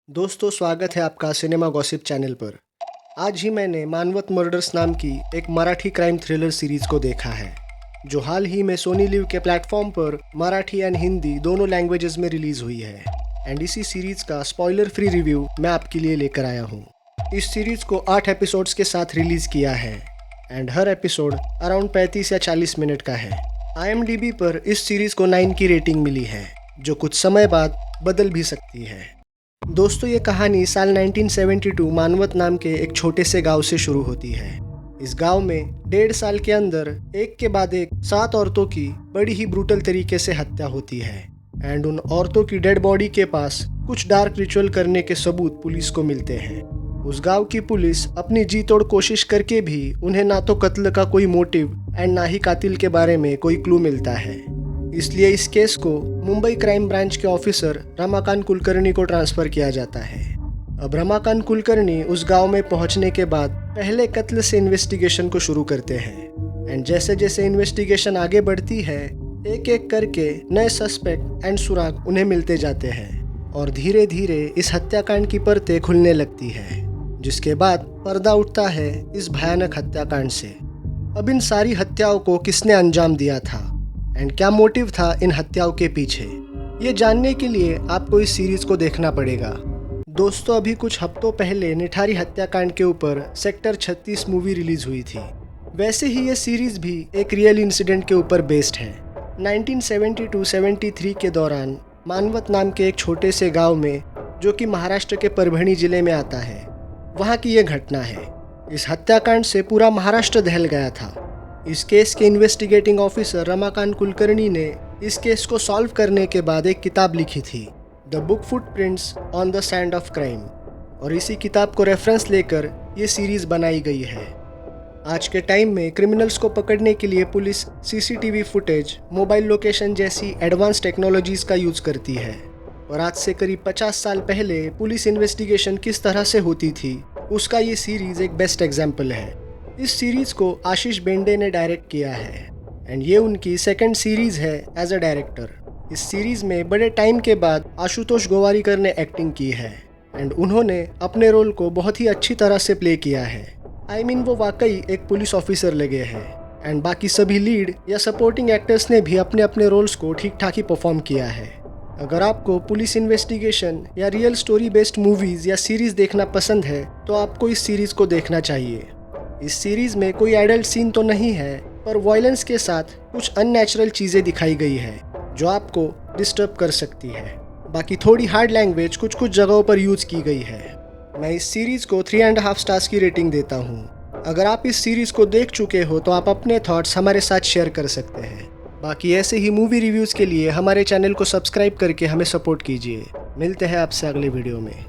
दोस्तों, स्वागत है आपका सिनेमा गॉसिप चैनल पर। आज ही मैंने मानवत मर्डर्स नाम की एक मराठी क्राइम थ्रिलर सीरीज को देखा है, जो हाल ही में सोनी लिव के प्लेटफॉर्म पर मराठी एंड हिंदी दोनों लैंग्वेजेस में रिलीज हुई है। एंड इसी सीरीज का स्पॉइलर फ्री रिव्यू मैं आपके लिए लेकर आया हूँ। इस सीरीज को 8 एपिसोड्स के साथ रिलीज किया है एंड हर एपिसोड अराउंड 35 या 40 मिनट का है। IMDb पर इस सीरीज को 9 की रेटिंग मिली है, जो कुछ समय बाद बदल भी सकती है। दोस्तों, ये कहानी साल 1972 मानवत नाम के एक छोटे से गांव से शुरू होती है। इस गांव में 1.5 साल के अंदर एक के बाद एक 7 औरतों की बड़ी ही ब्रूटल तरीके से हत्या होती है एंड उन औरतों की डेड बॉडी के पास कुछ डार्क रिचुअल करने के सबूत पुलिस को मिलते हैं। उस गांव की पुलिस अपनी जी तोड़ कोशिश करके भी उन्हें ना तो कत्ल का कोई मोटिव एंड ना ही कातिल के बारे में कोई क्लू मिलता है। इसलिए इस केस को मुंबई क्राइम ब्रांच के ऑफिसर रमाकांत कुलकर्णी को ट्रांसफर किया जाता है। अब रमाकांत कुलकर्णी उस गांव में पहुंचने के बाद पहले कत्ल से इन्वेस्टिगेशन को शुरू करते हैं एंड जैसे जैसे इन्वेस्टिगेशन आगे बढ़ती है, एक एक करके नए सस्पेक्ट एंड सुराग उन्हें मिलते जाते हैं और धीरे धीरे इस हत्याकांड की परतें खुलने लगती है, जिसके बाद पर्दा उठता है इस भयानक हत्याकांड से। अब इन सारी हत्याओं को किसने अंजाम दिया था एंड क्या मोटिव था इन हत्याओं के पीछे, ये जानने के लिए आपको इस सीरीज को देखना पड़ेगा। दोस्तों, अभी कुछ हफ्तों पहले निठारी हत्याकांड के ऊपर सेक्टर 36 मूवी रिलीज हुई थी। वैसे ही ये सीरीज भी एक रियल इंसिडेंट के ऊपर बेस्ड है। 1972-73 के दौरान मानवत नाम के एक छोटे से गांव में, जो कि महाराष्ट्र के परभणी जिले में आता है, वहाँ की ये घटना है। इस हत्याकांड से पूरा महाराष्ट्र दहल गया था। इस केस के इन्वेस्टिगेटिंग ऑफिसर रमाकांत कुलकर्णी ने इस केस को सॉल्व करने के बाद एक किताब लिखी थी, the book footprints on the sand of crime, और इसी किताब को रेफरेंस लेकर ये सीरीज बनाई गई है। आज के टाइम में क्रिमिनल्स को पकड़ने के लिए police CCTV footage, mobile location जैसी एडवांस टेक्नोलॉजीज का यूज करती है, और आज से करीब 50 साल पहले पुलिस इन्वेस्टिगेशन किस तरह से होती थी, उसका ये सीरीज एक बेस्ट एग्जाम्पल है। इस सीरीज को आशीष बेंडे ने डायरेक्ट किया है एंड ये उनकी सेकंड सीरीज है एज अ डायरेक्टर। इस सीरीज में बड़े टाइम के बाद आशुतोष गोवारिकर ने एक्टिंग की है एंड उन्होंने अपने रोल को बहुत ही अच्छी तरह से प्ले किया है। वो वाकई एक पुलिस ऑफिसर लगे हैं एंड बाकी सभी लीड या सपोर्टिंग एक्टर्स ने भी अपने अपने रोल्स को ठीक ठाक ही परफॉर्म किया है। अगर आपको पुलिस इन्वेस्टिगेशन या रियल स्टोरी बेस्ड मूवीज या सीरीज देखना पसंद है तो आपको इस सीरीज को देखना चाहिए। इस सीरीज में कोई एडल्ट सीन तो नहीं है, पर वायलेंस के साथ कुछ अननेचुरल चीज़ें दिखाई गई है जो आपको डिस्टर्ब कर सकती है। बाकी थोड़ी हार्ड लैंग्वेज कुछ कुछ जगहों पर यूज की गई है। मैं इस सीरीज को 3.5 स्टार्स की रेटिंग देता हूँ। अगर आप इस सीरीज को देख चुके हो तो आप अपने थॉट्स हमारे साथ शेयर कर सकते हैं। बाकी ऐसे ही मूवी रिव्यूज़ के लिए हमारे चैनल को सब्सक्राइब करके हमें सपोर्ट कीजिए। मिलते हैं आपसे अगले वीडियो में।